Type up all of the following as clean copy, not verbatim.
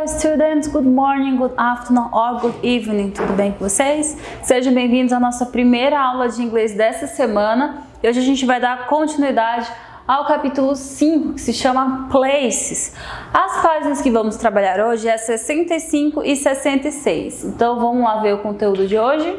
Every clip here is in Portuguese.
Students, good morning, good afternoon or good evening, tudo bem com vocês? Sejam bem-vindos à nossa primeira aula de inglês dessa semana e hoje a gente vai dar continuidade ao capítulo 5, que se chama Places. As páginas que vamos trabalhar hoje é 65 e 66, então vamos lá ver o conteúdo de hoje.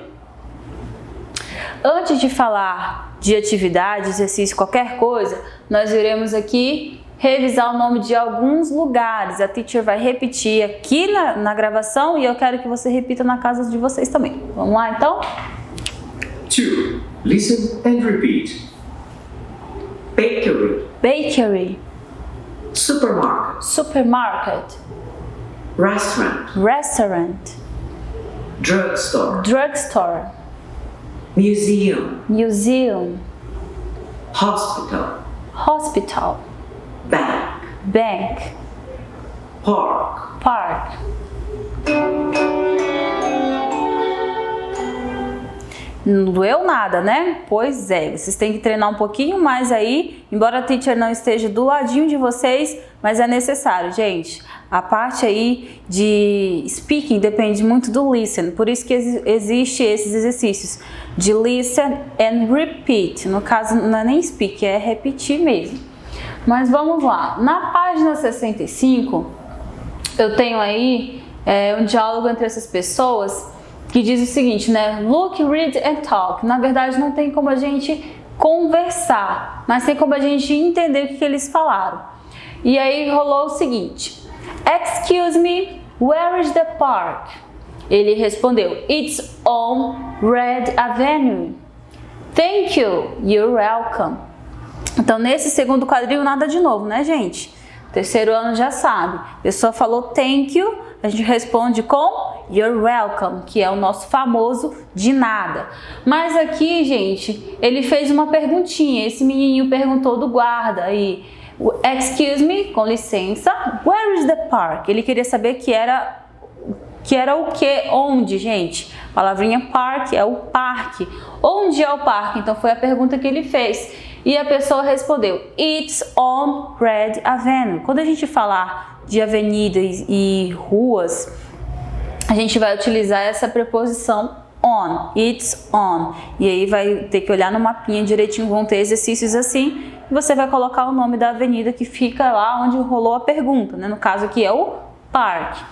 Antes de falar de atividade, exercício, qualquer coisa, nós iremos aqui revisar o nome de alguns lugares. A teacher vai repetir aqui na gravação e eu quero que você repita na casa de vocês também. Vamos lá então? 2. Listen and repeat. Bakery. Bakery. Supermarket. Supermarket. Restaurant. Restaurant. Drugstore. Drugstore. Museum. Museum. Hospital. Hospital. Bank. Bank. Park. Park. Não doeu nada, né? Pois é, vocês têm que treinar um pouquinho mais aí, embora a teacher não esteja do ladinho de vocês, mas é necessário, gente. A parte aí de speaking depende muito do listen, por isso que existe esses exercícios de listen and repeat. No caso, não é nem speak, é repetir mesmo. Mas vamos lá, na página 65, eu tenho aí um diálogo entre essas pessoas que diz o seguinte, né? Look, read and talk. Na verdade, não tem como a gente conversar, mas tem como a gente entender o que eles falaram. E aí rolou o seguinte, excuse me, where is the park? Ele respondeu, it's on Red Avenue. Thank you, you're welcome. Então, nesse segundo quadril, nada de novo, né, gente? Terceiro ano já sabe. A pessoa falou thank you, a gente responde com you're welcome, que é o nosso famoso de nada. Mas aqui, gente, ele fez uma perguntinha. Esse menininho perguntou do guarda aí, excuse me, com licença, where is the park? Ele queria saber que era o que? Onde, gente? A palavrinha park é o parque. Onde é o parque? Então, foi a pergunta que ele fez. E a pessoa respondeu, it's on Red Avenue. Quando a gente falar de avenidas e ruas, a gente vai utilizar essa preposição on, it's on. E aí vai ter que olhar no mapinha direitinho, vão ter exercícios assim, e você vai colocar o nome da avenida que fica lá onde rolou a pergunta, né? No caso aqui é o parque.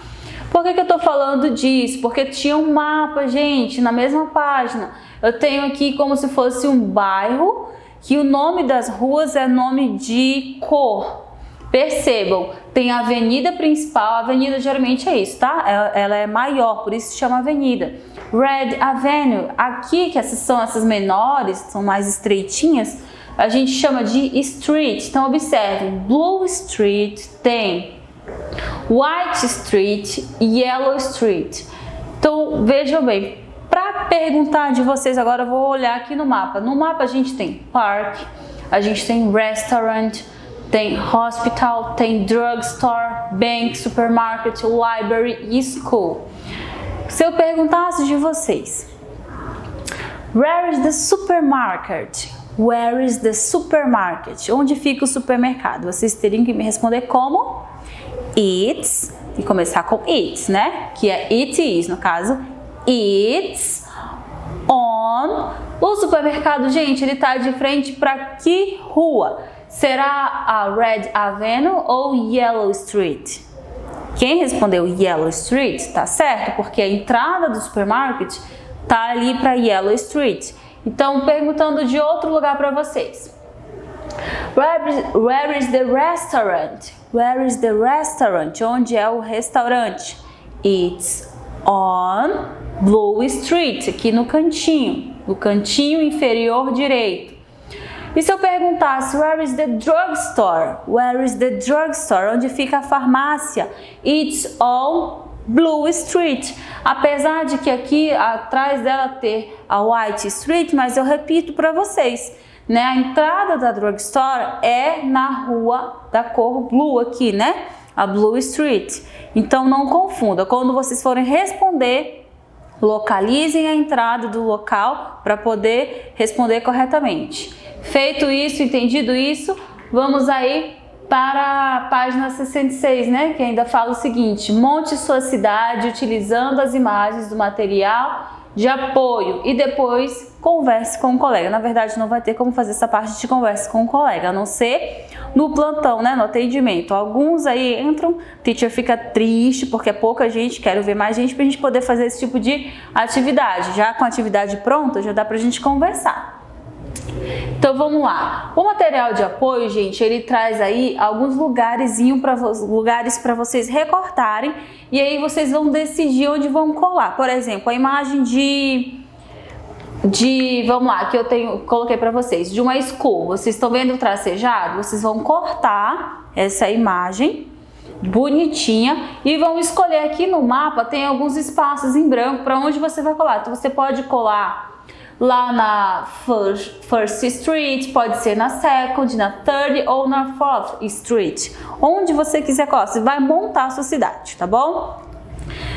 Por que eu tô falando disso? Porque tinha um mapa, gente, na mesma página. Eu tenho aqui como se fosse um bairro, que o nome das ruas é nome de cor. Percebam, tem a avenida principal, a avenida geralmente é isso, tá? Ela é maior, por isso se chama avenida. Red Avenue, aqui que são essas menores, são mais estreitinhas, a gente chama de street. Então observem, Blue Street tem White Street e Yellow Street. Então vejam bem, para perguntar de vocês agora, eu vou olhar aqui no mapa. No mapa a gente tem park, a gente tem restaurant, tem hospital, tem drugstore, bank, supermarket, library e school. Se eu perguntasse de vocês, where is the supermarket? Where is the supermarket? Onde fica o supermercado? Vocês teriam que me responder como? It's, e começar com it's, né? Que é it is, no caso. It's on. O supermercado, gente, ele tá de frente para que rua? Será a Red Avenue ou Yellow Street? Quem respondeu Yellow Street tá certo, porque a entrada do supermarket tá ali para Yellow Street. Então, perguntando de outro lugar para vocês. Where is the restaurant? Where is the restaurant? Onde é o restaurante? It's on Blue Street, aqui no cantinho inferior direito. E se eu perguntasse, where is the drugstore? Where is the drugstore? Onde fica a farmácia? It's on Blue Street. Apesar de que aqui atrás dela ter a White Street, mas eu repito para vocês. né? A entrada da drugstore é na rua da cor blue aqui, né? A Blue Street. Então não confunda. Quando vocês forem responder, localizem a entrada do local para poder responder corretamente. Feito isso, entendido isso, vamos aí para a página 66, né? Que ainda fala o seguinte: monte sua cidade utilizando as imagens do material de apoio e depois converse com o colega. Na verdade, não vai ter como fazer essa parte de conversa com o colega, a não ser no plantão, né, no atendimento. Alguns aí entram, teacher fica triste porque é pouca gente, quero ver mais gente pra gente poder fazer esse tipo de atividade. Já com a atividade pronta, já dá pra gente conversar. Então vamos lá. O material de apoio, gente, ele traz aí alguns lugares para vocês recortarem e aí vocês vão decidir onde vão colar. Por exemplo, a imagem vamos lá, que coloquei para vocês, de uma school. Vocês estão vendo o tracejado? Vocês vão cortar essa imagem bonitinha e vão escolher aqui no mapa, tem alguns espaços em branco para onde você vai colar. Então você pode colar lá na First Street, pode ser na Second, na Third ou na Fourth Street, onde você quiser colar. Você vai montar a sua cidade, tá bom?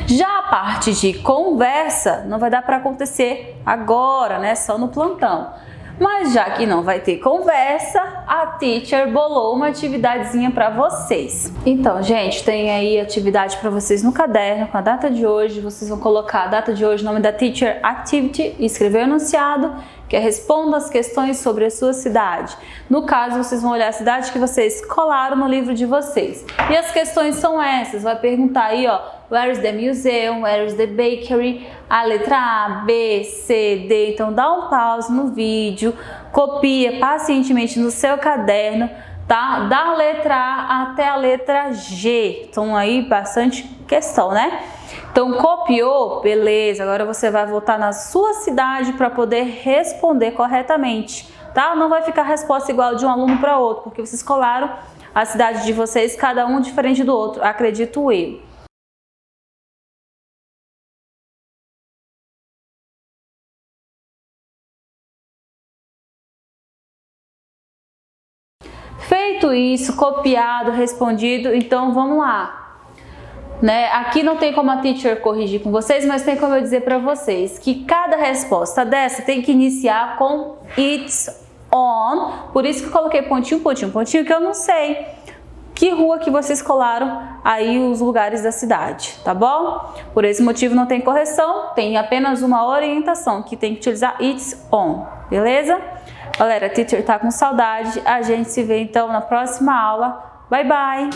Já a parte de conversa não vai dar para acontecer agora, né? Só no plantão. Mas já que não vai ter conversa, a teacher bolou uma atividadezinha para vocês. Então, gente, tem aí atividade para vocês no caderno com a data de hoje. Vocês vão colocar a data de hoje, o nome da teacher activity, escrever o enunciado, que é responda as questões sobre a sua cidade. No caso, vocês vão olhar a cidade que vocês colaram no livro de vocês. E as questões são essas, vai perguntar aí, ó, where is the museum, where is the bakery, a letra A, B, C, D. Então dá um pause no vídeo, copia pacientemente no seu caderno, tá? Da letra A até a letra G. Então aí bastante questão, né? Então copiou, beleza, agora você vai voltar na sua cidade para poder responder corretamente, tá? Não vai ficar a resposta igual de um aluno para outro, porque vocês colaram a cidade de vocês, cada um diferente do outro, acredito eu. Feito isso, copiado, respondido, então vamos lá. Né? Aqui não tem como a teacher corrigir com vocês, mas tem como eu dizer para vocês que cada resposta dessa tem que iniciar com it's on. Por isso que eu coloquei pontinho, pontinho, pontinho, que eu não sei que rua que vocês colaram aí os lugares da cidade, tá bom? Por esse motivo não tem correção, tem apenas uma orientação que tem que utilizar it's on, beleza? Galera, a teacher tá com saudade, a gente se vê então na próxima aula. Bye, bye!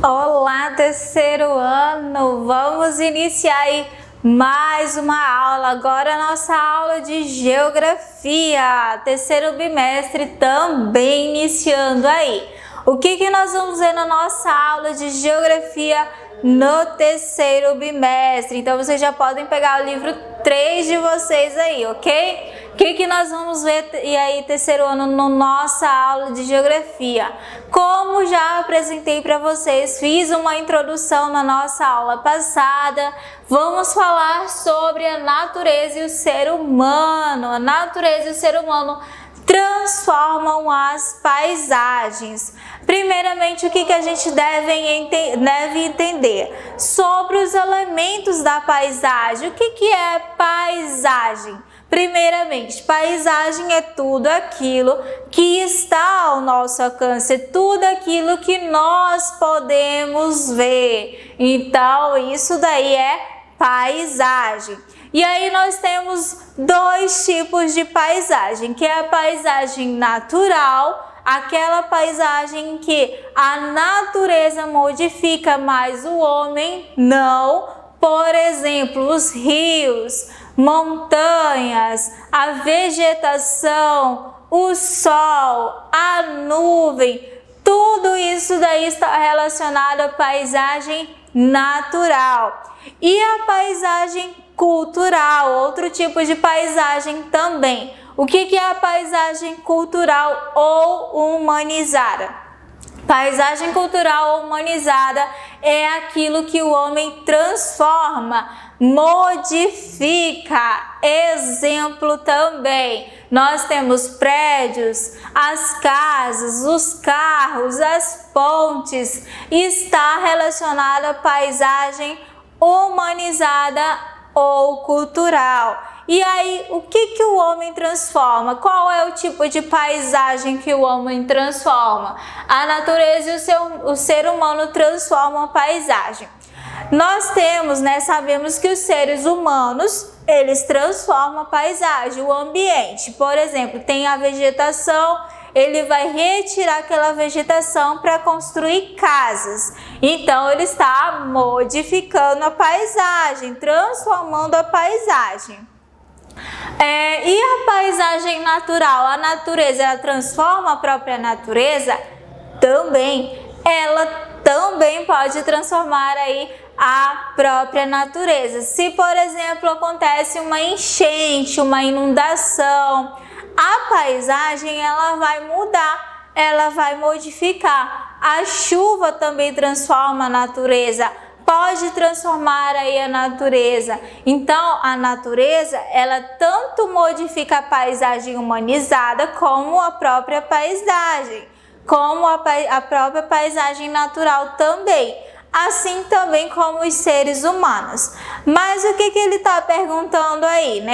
Olá, terceiro ano! Vamos iniciar aí mais uma aula. Agora a nossa aula de geografia, terceiro bimestre também iniciando aí. O que nós vamos ver na nossa aula de geografia no terceiro bimestre? Então vocês já podem pegar o livro 3 de vocês aí, ok? O que nós vamos ver e aí terceiro ano na nossa aula de geografia? Como já apresentei para vocês, fiz uma introdução na nossa aula passada, vamos falar sobre a natureza e o ser humano. A natureza e o ser humano transformam as paisagens. Primeiramente, o que a gente deve entender sobre os elementos da paisagem? O que é paisagem? Primeiramente, paisagem é tudo aquilo que está ao nosso alcance, tudo aquilo que nós podemos ver. Então, isso daí é paisagem. E aí nós temos dois tipos de paisagem, que é a paisagem natural, aquela paisagem que a natureza modifica, mas o homem não. Por exemplo, os rios, montanhas, a vegetação, o sol, a nuvem, tudo isso daí está relacionado à paisagem natural. E a paisagem cultural, outro tipo de paisagem também. O que é a paisagem cultural ou humanizada? Paisagem cultural humanizada é aquilo que o homem transforma, modifica. Exemplo também, nós temos prédios, as casas, os carros, as pontes. Está relacionado à paisagem humanizada ou cultural. E aí, o que o homem transforma? Qual é o tipo de paisagem que o homem transforma? A natureza e o ser humano transformam a paisagem. Nós temos, sabemos que os seres humanos, eles transformam a paisagem, o ambiente. Por exemplo, tem a vegetação, ele vai retirar aquela vegetação para construir casas. Então, ele está modificando a paisagem, transformando a paisagem. E a paisagem natural? A natureza, ela transforma a própria natureza? Também. Ela também pode transformar aí a própria natureza. Se, por exemplo, acontece uma enchente, uma inundação, a paisagem ela vai mudar, ela vai modificar. A chuva também transforma a natureza, pode transformar aí a natureza. Então, a natureza, ela tanto modifica a paisagem humanizada como a própria paisagem, como a própria paisagem natural também. Assim também como os seres humanos. Mas o que ele está perguntando aí,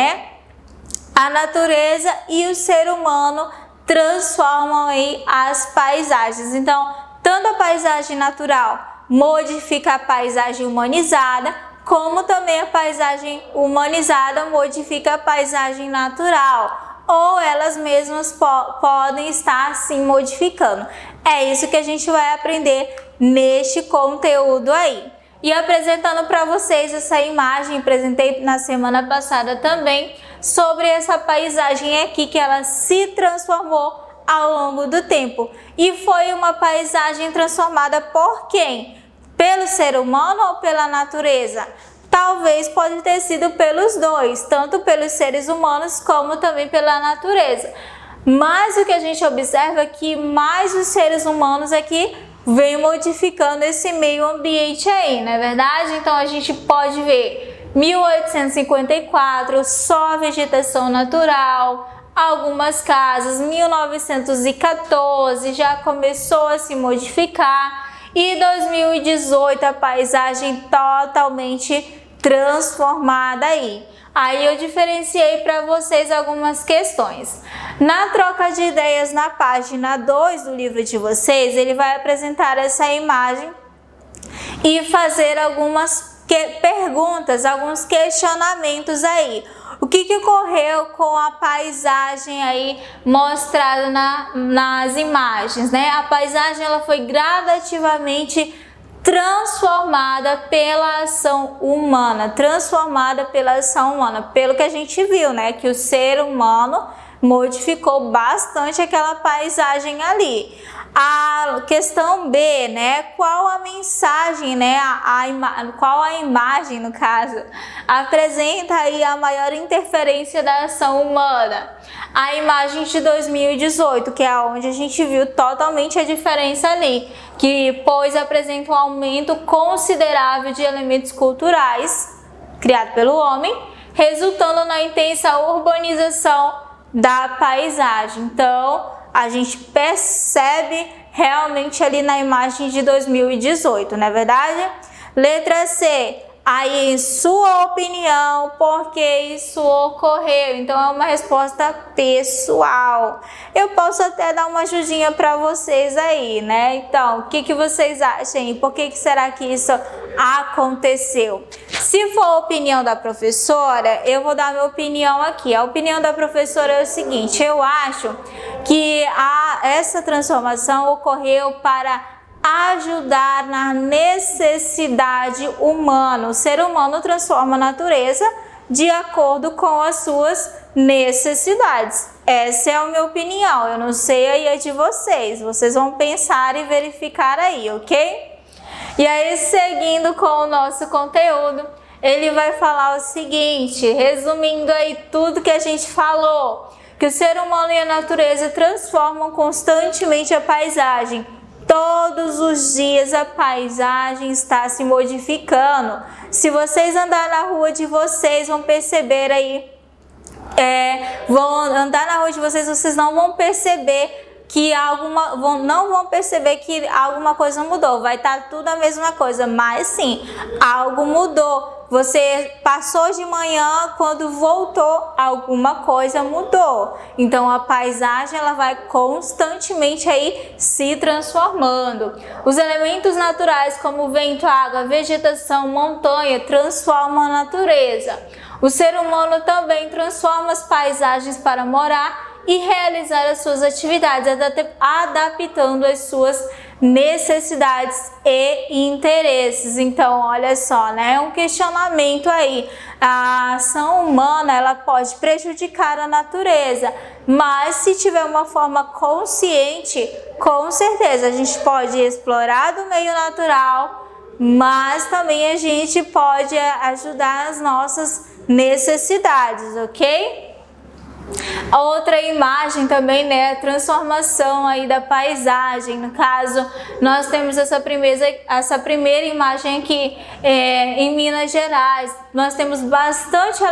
A natureza e o ser humano transformam aí as paisagens. Então, tanto a paisagem natural modifica a paisagem humanizada, como também a paisagem humanizada modifica a paisagem natural, ou elas mesmas podem estar se modificando. É isso que a gente vai aprender neste conteúdo aí. E apresentando para vocês essa imagem, apresentei na semana passada também, sobre essa paisagem aqui que ela se transformou ao longo do tempo. E foi uma paisagem transformada por quem? Pelo ser humano ou pela natureza? Talvez pode ter sido pelos dois, tanto pelos seres humanos como também pela natureza. Mas o que a gente observa é que mais os seres humanos aqui vêm modificando esse meio ambiente aí, não é verdade? Então a gente pode ver 1854, só a vegetação natural, algumas casas, 1914 já começou a se modificar. E 2018 a paisagem totalmente transformada aí. Aí eu diferenciei para vocês algumas questões. Na troca de ideias na página 2 do livro de vocês, ele vai apresentar essa imagem e fazer algumas perguntas, alguns questionamentos aí. O que ocorreu com a paisagem aí mostrada nas imagens, A paisagem ela foi gradativamente transformada pela ação humana, pelo que a gente viu, que o ser humano modificou bastante aquela paisagem ali. A questão B, qual a mensagem, qual a imagem, no caso, apresenta aí a maior interferência da ação humana? A imagem de 2018, que é onde a gente viu totalmente a diferença ali, pois apresenta um aumento considerável de elementos culturais criados pelo homem, resultando na intensa urbanização da paisagem. Então, a gente percebe realmente ali na imagem de 2018, não é verdade? Letra C. Aí, em sua opinião, por que isso ocorreu? Então, é uma resposta pessoal. Eu posso até dar uma ajudinha para vocês aí, Então, o que vocês acham? Por que será que isso aconteceu? Se for a opinião da professora, eu vou dar minha opinião aqui. A opinião da professora é o seguinte: eu acho que essa transformação ocorreu para ajudar na necessidade humana. O ser humano transforma a natureza de acordo com as suas necessidades. Essa é a minha opinião. Eu não sei aí a de vocês. Vocês vão pensar e verificar aí, ok? E aí, seguindo com o nosso conteúdo, ele vai falar o seguinte, resumindo aí tudo que a gente falou, que o ser humano e a natureza transformam constantemente a paisagem, todos os dias a paisagem está se modificando. Se vocês andarem na rua de vocês, vão perceber aí, vão andar na rua de vocês, vocês não vão perceber que não vão perceber que alguma coisa mudou, vai estar tudo a mesma coisa, mas sim, algo mudou. Você passou de manhã, quando voltou, alguma coisa mudou. Então a paisagem ela vai constantemente aí se transformando. Os elementos naturais como vento, água, vegetação, montanha transformam a natureza. O ser humano também transforma as paisagens para morar e realizar as suas atividades, adaptando as suas necessidades e interesses. Então, olha só, né? Um questionamento aí. A ação humana, ela pode prejudicar a natureza, mas se tiver uma forma consciente, com certeza a gente pode explorar do meio natural, mas também a gente pode ajudar as nossas necessidades, ok? A outra imagem também, né, a transformação aí da paisagem. No caso, nós temos essa primeira imagem aqui em Minas Gerais. Nós temos bastante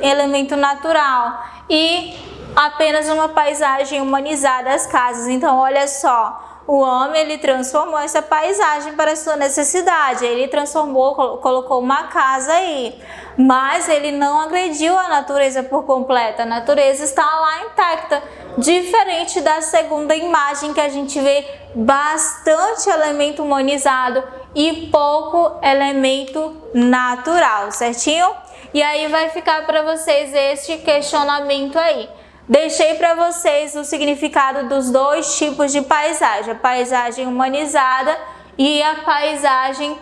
elemento natural e apenas uma paisagem humanizada, as casas. Então, olha só. O homem, ele transformou essa paisagem para a sua necessidade, ele transformou, colocou uma casa aí, mas ele não agrediu a natureza por completo, a natureza está lá intacta, diferente da segunda imagem que a gente vê bastante elemento humanizado e pouco elemento natural, certinho? E aí vai ficar para vocês este questionamento aí. Deixei para vocês o significado dos dois tipos de paisagem, a paisagem humanizada e a paisagem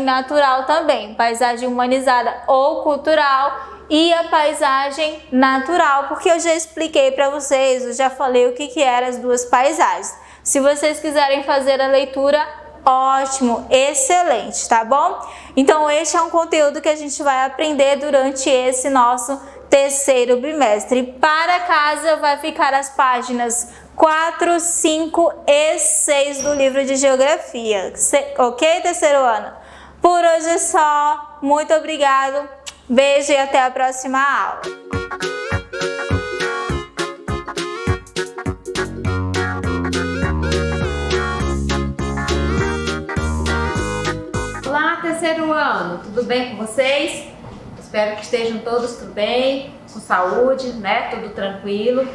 natural também, paisagem humanizada ou cultural e a paisagem natural, porque eu já expliquei para vocês, eu já falei o que eram as duas paisagens. Se vocês quiserem fazer a leitura, ótimo, excelente, tá bom? Então este é um conteúdo que a gente vai aprender durante esse nosso terceiro bimestre. Para casa vai ficar as páginas 4, 5 e 6 do livro de Geografia. Ok, terceiro ano? Por hoje é só. Muito obrigado. Beijo e até a próxima aula. Olá, terceiro ano. Tudo bem com vocês? Espero que estejam todos tudo bem, com saúde, né? Tudo tranquilo.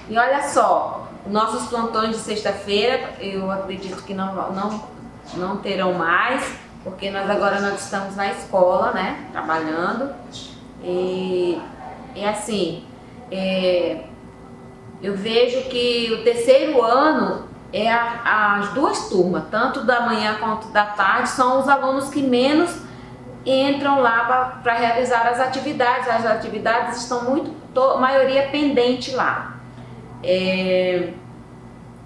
E olha só, nossos plantões de sexta-feira, eu acredito que não terão mais, porque nós estamos na escola, né? Trabalhando. E assim, eu vejo que o terceiro ano as duas turmas, tanto da manhã quanto da tarde, são os alunos que menos entram lá para realizar as atividades. As atividades estão a maioria pendente lá.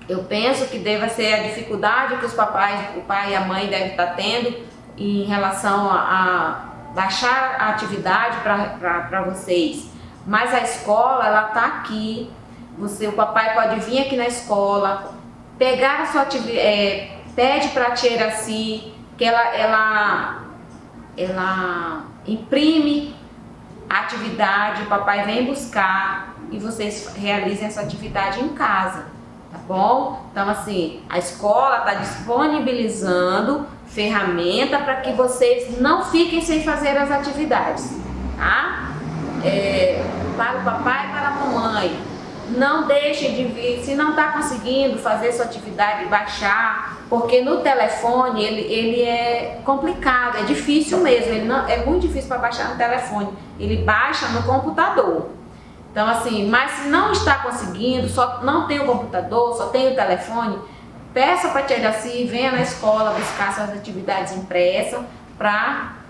Eu penso que deva ser a dificuldade que o pai e a mãe devem estar tendo em relação a baixar a atividade para vocês. Mas a escola, ela está aqui. O papai pode vir aqui na escola, pegar a sua atividade, pede para a tia Iraci que ela imprime a atividade, o papai vem buscar e vocês realizem essa atividade em casa, tá bom? Então assim, a escola está disponibilizando ferramenta para que vocês não fiquem sem fazer as atividades, tá? Para o papai e para a mamãe, não deixe de vir, se não está conseguindo fazer sua atividade, baixar, porque no telefone ele é complicado, é difícil mesmo, é muito difícil para baixar no telefone, ele baixa no computador. Então assim, mas se não está conseguindo, só não tem o computador, só tem o telefone, peça para a tia Iraci, venha na escola buscar suas atividades impressas para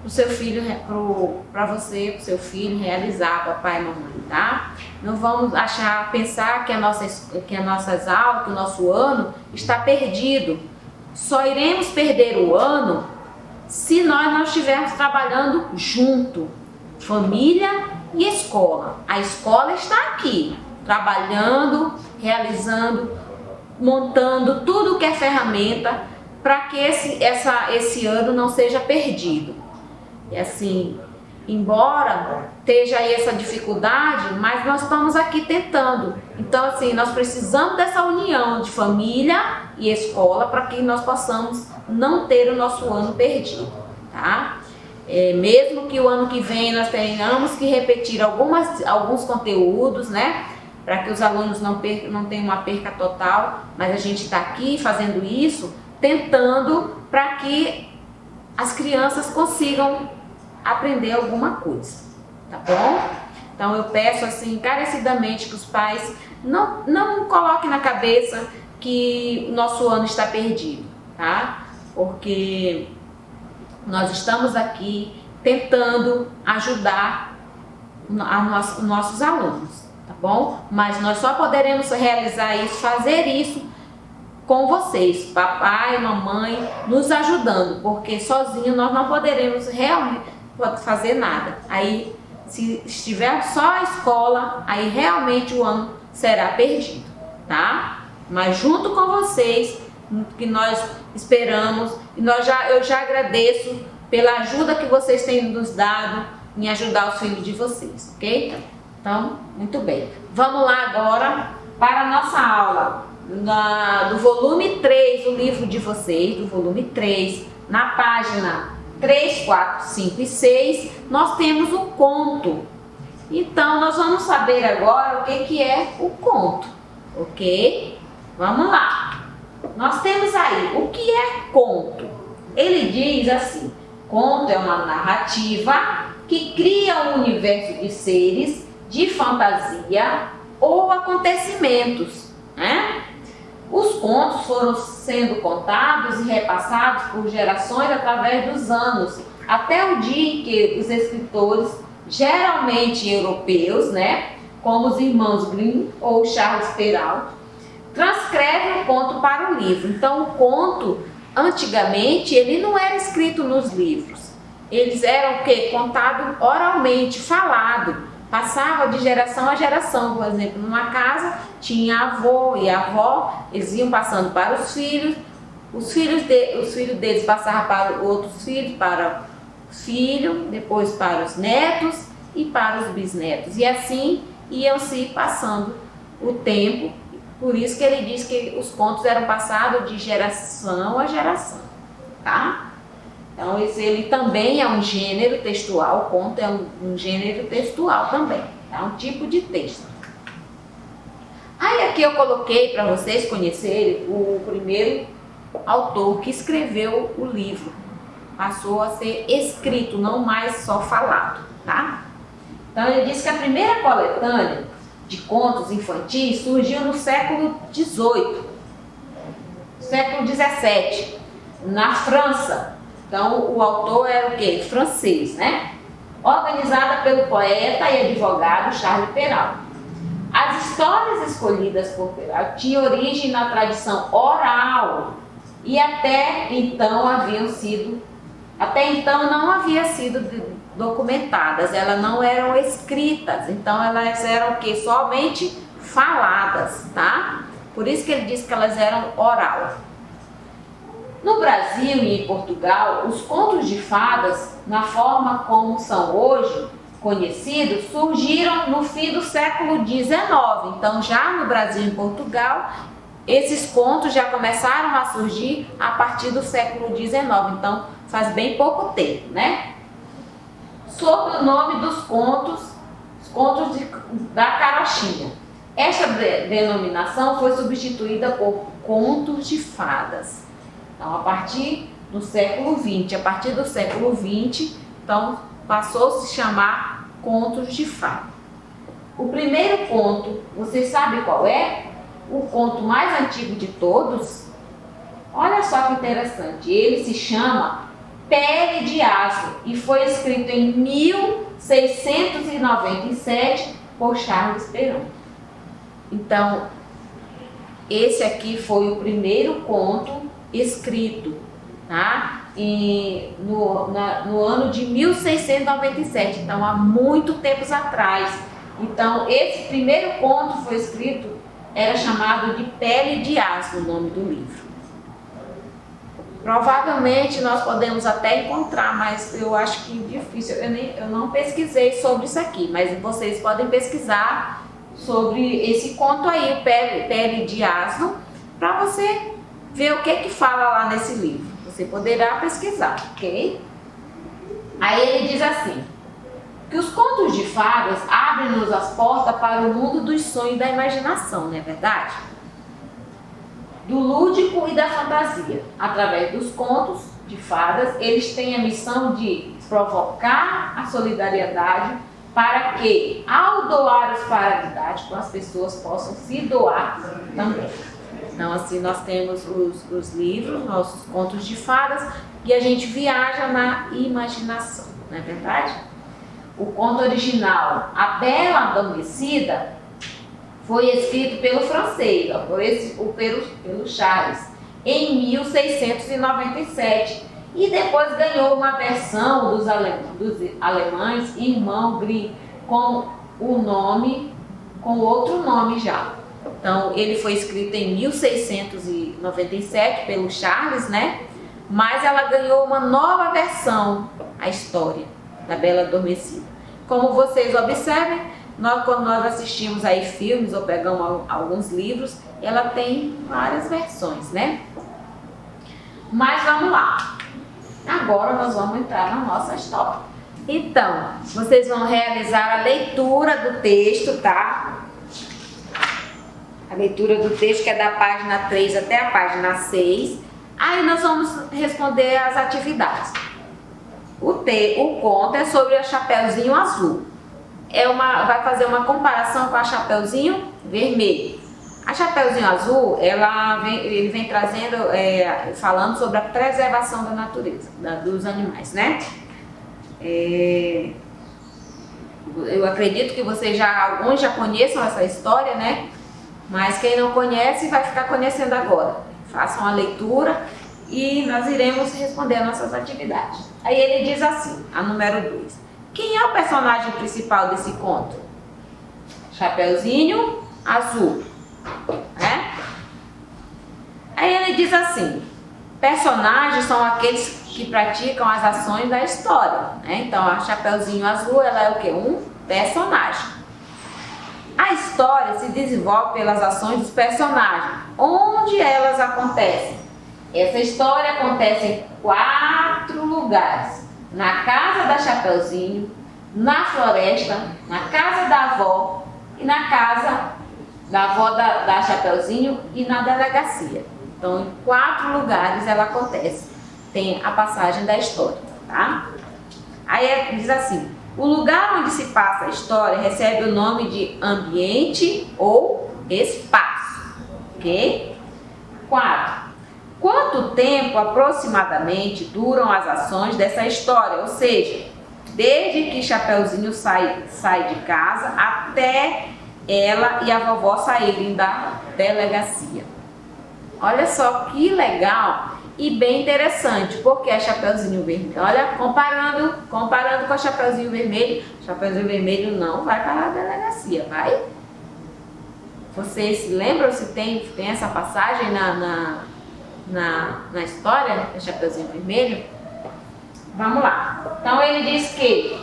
o seu filho, para você, para o seu filho realizar, papai e mamãe, tá? Não vamos pensar que as nossas aulas, que o nosso ano está perdido. Só iremos perder o ano se nós não estivermos trabalhando junto, família e escola. A escola está aqui, trabalhando, realizando montando tudo que é ferramenta para que esse ano não seja perdido. E assim, embora esteja aí essa dificuldade, mas nós estamos aqui tentando. Então, assim, nós precisamos dessa união de família e escola para que nós possamos não ter o nosso ano perdido, tá? Mesmo que o ano que vem nós tenhamos que repetir alguns conteúdos, né? Para que os alunos não tenham uma perca total, mas a gente está aqui fazendo isso, tentando para que as crianças consigam aprender alguma coisa, tá bom? Então eu peço assim encarecidamente que os pais não coloquem na cabeça que o nosso ano está perdido, tá? Porque nós estamos aqui tentando ajudar os nossos alunos, tá bom? Mas nós só poderemos realizar isso, fazer isso com vocês, papai, mamãe, nos ajudando, porque sozinho nós não poderemos realmente fazer nada. Aí, se estiver só a escola, aí realmente o ano será perdido, tá? Mas junto com vocês, que nós esperamos, e eu já agradeço pela ajuda que vocês têm nos dado em ajudar os filhos de vocês, ok? Então, muito bem. Vamos lá agora para a nossa aula do volume 3 do livro de vocês, do volume 3, na página 3, 4, 5 e 6, nós temos o conto. Então, nós vamos saber agora o que é o conto, ok? Vamos lá. Nós temos aí, o que é conto? Ele diz assim, conto é uma narrativa que cria um universo de seres, de fantasia ou acontecimentos, né? Os contos foram sendo contados e repassados por gerações através dos anos, até o dia em que os escritores, geralmente europeus, né, como os irmãos Grimm ou Charles Perrault, transcrevem o conto para o livro. Então, o conto, antigamente, ele não era escrito nos livros. Eles eram o quê? Contado oralmente, falado. Passava de geração a geração. Por exemplo, numa casa tinha avô e avó, eles iam passando para os filhos deles passavam para outros filhos, para o filho, depois para os netos e para os bisnetos. E assim iam se passando o tempo. Por isso que ele diz que os contos eram passados de geração a geração, tá? Então, ele também é um gênero textual, o conto é um gênero textual também, é um tipo de texto. Aí aqui eu coloquei para vocês conhecerem o primeiro autor que escreveu o livro. Passou a ser escrito, não mais só falado, tá? Então, ele diz que a primeira coletânea de contos infantis surgiu no século XVIII, século XVII, na França. Então, o autor era o quê? Francês, né? Organizada pelo poeta e advogado Charles Perrault. As histórias escolhidas por Perrault tinham origem na tradição oral e até então não haviam sido documentadas, elas não eram escritas, então elas eram o quê? Somente faladas, tá? Por isso que ele diz que elas eram oral. No Brasil e em Portugal, os contos de fadas, na forma como são hoje conhecidos, surgiram no fim do século XIX. Então, já no Brasil e em Portugal, esses contos já começaram a surgir a partir do século XIX. Então, faz bem pouco tempo, né? Sob o nome dos contos, os contos da carochinha. Esta denominação foi substituída por contos de fadas. Então, a partir do século XX, então, passou a se chamar contos de fada. O primeiro conto, vocês sabem qual é? O conto mais antigo de todos? Olha só que interessante, ele se chama Pele de Aço e foi escrito em 1697 por Charles Perrault. Então, esse aqui foi o primeiro conto escrito, tá? No ano de 1697, então há muito tempos atrás. Então, esse primeiro conto foi escrito era chamado de Pele de Asno, o nome do livro. Provavelmente nós podemos até encontrar, mas eu acho que difícil. Eu não pesquisei sobre isso aqui, mas vocês podem pesquisar sobre esse conto aí, Pele de Asno, para você ver o que fala lá nesse livro. Você poderá pesquisar, ok? Aí ele diz assim, que os contos de fadas abrem-nos as portas para o mundo dos sonhos e da imaginação, não é verdade? Do lúdico e da fantasia. Através dos contos de fadas, eles têm a missão de provocar a solidariedade para que, ao doar os paradigmáticos, as pessoas possam se doar também. Então, assim, nós temos os livros, nossos contos de fadas, e a gente viaja na imaginação, não é verdade? O conto original, A Bela Adormecida, foi escrito pelo francês, pelo Charles, em 1697, e depois ganhou uma versão dos alemães, Irmão Grimm, com outro nome já. Então, ele foi escrito em 1697 pelo Charles, né? Mas ela ganhou uma nova versão, a história da Bela Adormecida. Como vocês observem, quando nós assistimos aí filmes ou pegamos alguns livros, ela tem várias versões, né? Mas vamos lá. Agora nós vamos entrar na nossa história. Então, vocês vão realizar a leitura do texto, tá? A leitura do texto, que é da página 3 até a página 6. Aí nós vamos responder as atividades. O conto é sobre a Chapeuzinho Azul. Vai fazer uma comparação com a Chapeuzinho Vermelho. A Chapeuzinho Azul, ele vem trazendo, falando sobre a preservação da natureza, dos animais, né? Eu acredito que alguns já conheçam essa história, né? Mas quem não conhece vai ficar conhecendo agora. Façam a leitura e nós iremos responder as nossas atividades. Aí ele diz assim, a número 2. Quem é o personagem principal desse conto? Chapeuzinho Azul, né? Aí ele diz assim, personagens são aqueles que praticam as ações da história, né? Então a Chapeuzinho Azul, ela é o quê? Um personagem. A história se desenvolve pelas ações dos personagens. Onde elas acontecem? Essa história acontece em 4 lugares. Na casa da Chapeuzinho, na floresta, na casa da avó e na casa da avó da Chapeuzinho e na delegacia. Então, em 4 lugares ela acontece. Tem a passagem da história, tá? Aí diz assim, o lugar onde se passa a história recebe o nome de ambiente ou espaço, ok? 4. Quanto tempo aproximadamente duram as ações dessa história? Ou seja, desde que Chapeuzinho sai de casa até ela e a vovó saírem da delegacia. Olha só que legal e bem interessante, porque a Chapeuzinho Vermelho, olha, comparando com a Chapeuzinho Vermelho não vai para a delegacia, vai? Vocês se lembram se tem essa passagem na história da Chapeuzinho Vermelho? Vamos lá. Então ele diz que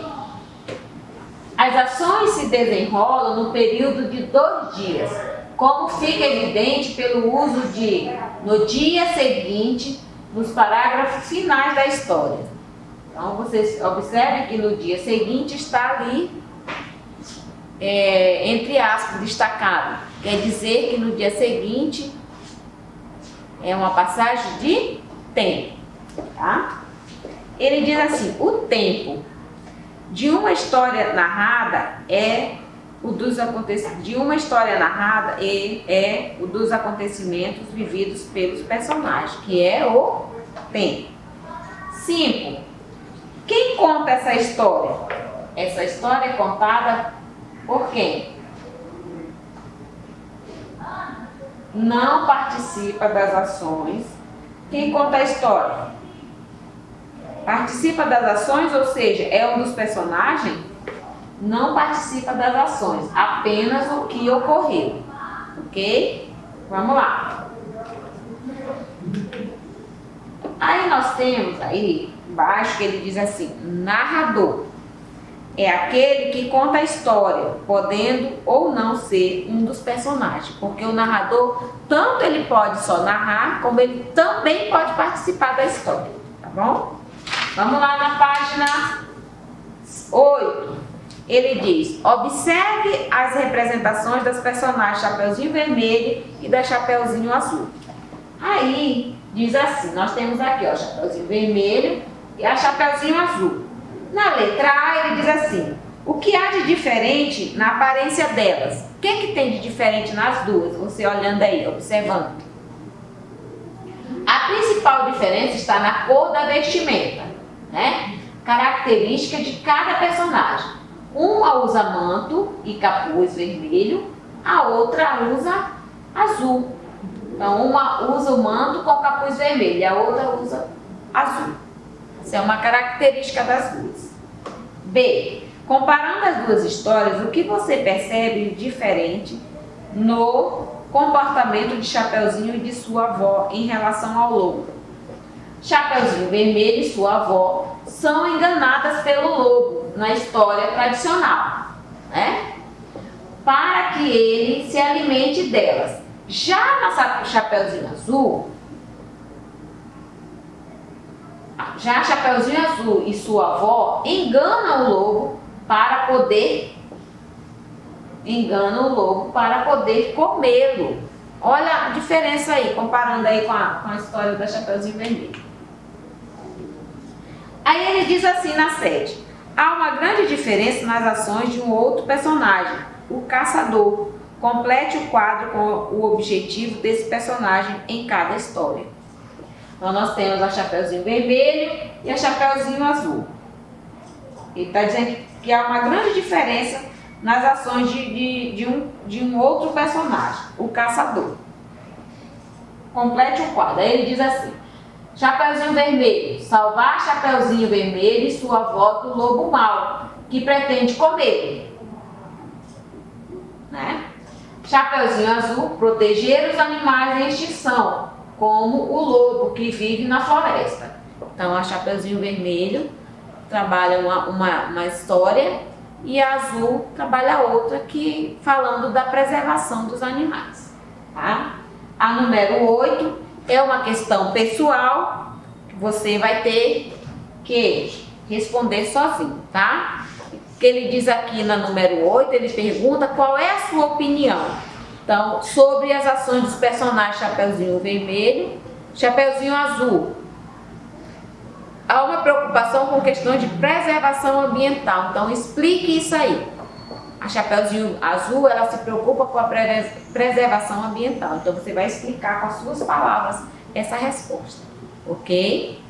as ações se desenrolam no período de 2 dias, como fica evidente pelo uso de no dia seguinte nos parágrafos finais da história. Então vocês observem que no dia seguinte está ali entre aspas destacado. Quer dizer que no dia seguinte é uma passagem de tempo, tá? Ele diz assim, o tempo de uma história narrada é o dos acontecimentos vividos pelos personagens, que é o tempo. 5. Quem conta essa história? Essa história é contada por quem? Não participa das ações. Quem conta a história? Participa das ações, ou seja, é um dos personagens? Não participa das ações, apenas o que ocorreu. ok? Vamos lá. Aí nós temos aí embaixo que ele diz assim: narrador é aquele que conta a história, podendo ou não ser um dos personagens, porque o narrador, tanto ele pode só narrar, como ele também pode participar da história, tá bom? Vamos lá na página 8. Ele diz: observe as representações das personagens Chapeuzinho Vermelho e da Chapeuzinho Azul. Aí diz assim, nós temos aqui, ó, Chapeuzinho Vermelho e a Chapeuzinho Azul. Na letra A ele diz assim: o que há de diferente na aparência delas? O que tem de diferente nas duas? Você olhando aí, observando. A principal diferença está na cor da vestimenta, né? Característica de cada personagem. Uma usa manto e capuz vermelho, a outra usa azul. Então, uma usa o manto com capuz vermelho e a outra usa azul. Essa é uma característica das duas. B. Comparando as duas histórias, o que você percebe de diferente no comportamento de Chapeuzinho e de sua avó em relação ao lobo? Chapeuzinho Vermelho e sua avó são enganadas pelo lobo na história tradicional, né? Para que ele se alimente delas. Já na Chapeuzinho Azul, Chapeuzinho Azul e sua avó enganam o lobo para poder comê-lo. Olha a diferença aí, comparando aí com a história da Chapeuzinho Vermelho. Aí ele diz assim na 7: há uma grande diferença nas ações de um outro personagem, o caçador. Complete o quadro com o objetivo desse personagem em cada história. Então nós temos a Chapeuzinho Vermelho e a Chapeuzinho Azul. Ele está dizendo que há uma grande diferença nas ações de um outro personagem, o caçador. Complete o quadro. Aí ele diz assim: Chapeuzinho Vermelho, salvar Chapeuzinho Vermelho e sua avó do lobo mau, que pretende comê-lo. Né? Chapeuzinho Azul, proteger os animais em extinção, como o lobo que vive na floresta. Então, a Chapeuzinho Vermelho trabalha uma história e a Azul trabalha outra, que falando da preservação dos animais. Tá? A número 8 é uma questão pessoal que você vai ter que responder sozinho, tá? Que ele diz aqui na número 8, ele pergunta qual é a sua opinião. Então, sobre as ações dos personagens Chapeuzinho Vermelho, Chapeuzinho Azul. Há uma preocupação com questões de preservação ambiental. Então, explique isso aí. A Chapeuzinho Azul, ela se preocupa com a preservação ambiental. Então, você vai explicar com as suas palavras essa resposta, ok?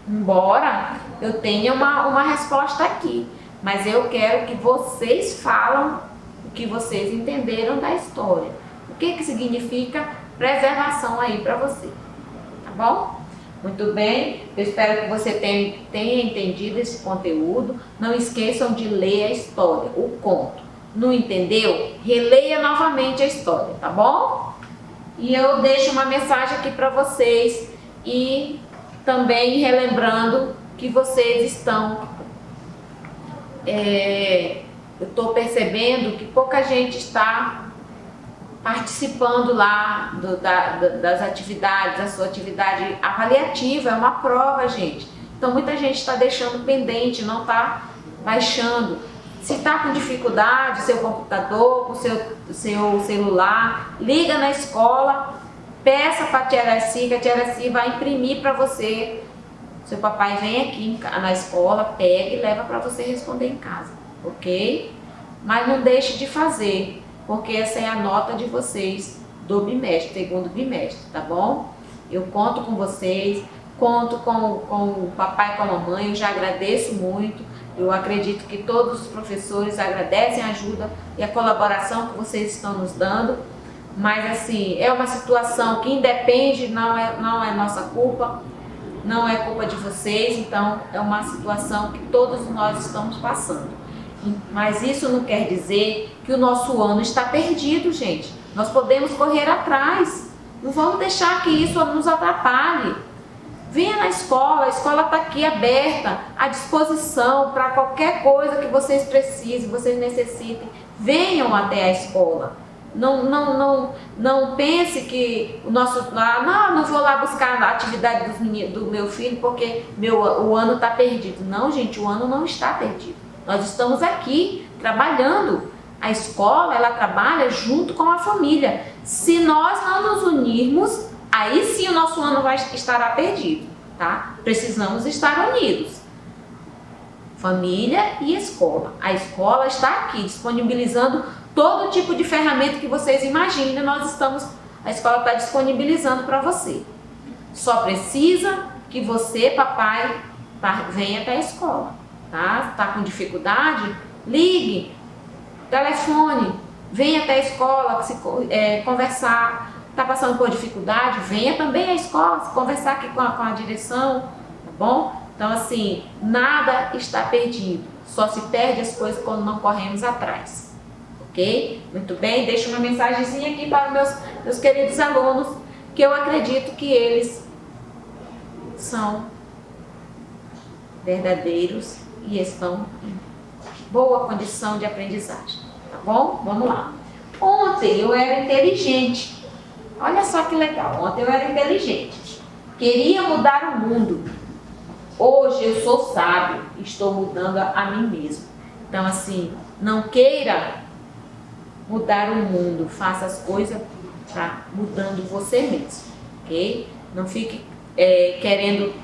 Embora eu tenha uma resposta aqui, mas eu quero que vocês falam o que vocês entenderam da história. O que significa preservação aí para você, tá bom? Muito bem, eu espero que você tenha entendido esse conteúdo. Não esqueçam de ler a história, o conto. Não entendeu? Releia novamente a história, tá bom? E eu deixo uma mensagem aqui para vocês e também relembrando que vocês estão... eu estou percebendo que pouca gente está participando lá das atividades, a sua atividade avaliativa, é uma prova, gente. Então muita gente está deixando pendente, não está baixando. Se está com dificuldade, seu computador, com seu celular, liga na escola, peça para a tia Araci, que a tia Araci vai imprimir para você. Seu papai vem aqui na escola, pega e leva para você responder em casa, ok? Mas não deixe de fazer, porque essa é a nota de vocês do bimestre, segundo bimestre, tá bom? Eu conto com vocês, conto com o papai e com a mamãe, eu já agradeço muito. Eu acredito que todos os professores agradecem a ajuda e a colaboração que vocês estão nos dando. Mas assim, é uma situação que independe, não é nossa culpa, não é culpa de vocês, então é uma situação que todos nós estamos passando. Mas isso não quer dizer que o nosso ano está perdido, gente. Nós podemos correr atrás. Não vamos deixar que isso nos atrapalhe. Venha na escola, a escola está aqui aberta, à disposição para qualquer coisa que vocês precisem, vocês necessitem. Venham até a escola. Não pense que o nosso... não vou lá buscar a atividade do meu filho porque o ano está perdido. Não, gente, o ano não está perdido. Nós estamos aqui trabalhando. A escola, ela trabalha junto com a família. Se nós não nos unirmos, aí sim o nosso ano estará perdido, tá? Precisamos estar unidos. Família e escola. A escola está aqui disponibilizando todo tipo de ferramenta que vocês imaginem. A escola está disponibilizando para você. Só precisa que você, papai, venha até a escola, tá? Tá com dificuldade? Ligue. Telefone, venha até a escola conversar. Está passando por dificuldade? Venha também à escola conversar aqui com a direção, tá bom? Então, assim, nada está perdido. Só se perde as coisas quando não corremos atrás. Ok? Muito bem, deixo uma mensagenzinha aqui para meus queridos alunos, que eu acredito que eles são verdadeiros e estão em boa condição de aprendizagem, tá bom? Vamos lá. Ontem eu era inteligente. Olha só que legal. Ontem eu era inteligente. Queria mudar o mundo. Hoje eu sou sábio. Estou mudando a mim mesmo. Então, assim, não queira mudar o mundo. Faça as coisas mudando você mesmo, ok? Não fique querendo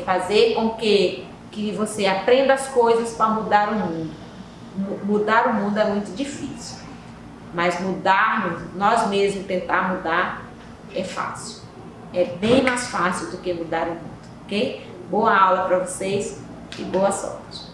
fazer com que você aprenda as coisas para mudar o mundo. Mudar o mundo é muito difícil, mas nós mesmos tentar mudar é fácil. É bem mais fácil do que mudar o mundo, ok? Boa aula para vocês e boa sorte.